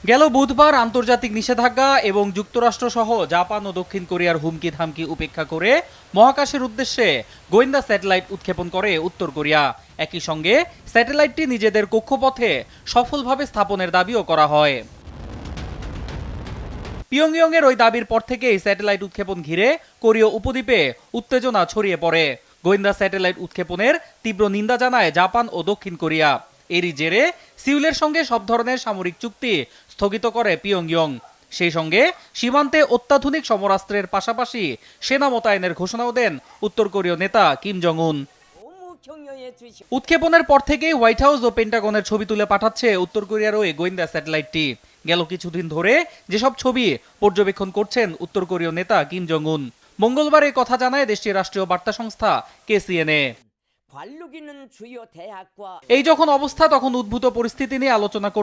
গেল বুধবার আন্তর্জাতিক নিষেধাজ্ঞা এবং যুক্তরাষ্ট্র সহ জাপান ও দক্ষিণ কোরিয়ার হুমকি ধামকি উপেক্ষা করে মহাকাশের উদ্দেশ্যে গোয়েন্দা স্যাটেলাইট উৎক্ষেপণ করে উত্তর কোরিয়া। একই সঙ্গে স্যাটেলাইটটি নিজেদের কক্ষপথে সফলভাবে স্থাপনের দাবিও করা হয়। পিয়ংইয়ং এর ওই দাবির পর থেকেই স্যাটেলাইট উৎক্ষেপণ ঘিরে কোরীয় উপদ্বীপে উত্তেজনা ছড়িয়ে পড়ে। গোয়েন্দা স্যাটেলাইট উৎক্ষেপণের তীব্র নিন্দা জানায় জাপান ও দক্ষিণ কোরিয়া। এরই জেরে সিউলের সঙ্গে সব ধরনের সামরিক চুক্তি স্থগিত করে পিয়ংইয়ং। সেই সঙ্গে সীমান্তে অত্যাধুনিক সমরাস্ত্রের পাশাপাশি সেনা মোতায়েনের ঘোষণাও দেন উত্তর কোরীয় নেতা কিম জং উন। উৎক্ষেপণের পর থেকেই হোয়াইট হাউস ও পেন্টাগনের ছবি তুলে পাঠাচ্ছে উত্তর কোরিয়ার ওই গোয়েন্দা স্যাটেলাইটটি। গেল কিছুদিন ধরে যেসব ছবি পর্যবেক্ষণ করছেন উত্তর কোরীয় নেতা কিম জং উন। মঙ্গলবার এই কথা জানায় দেশটির রাষ্ট্রীয় বার্তা সংস্থা KCNA। এই যখন অবস্থা, তখন উদ্ভূত পরিস্থিতি নিয়ে আলোচনা করতে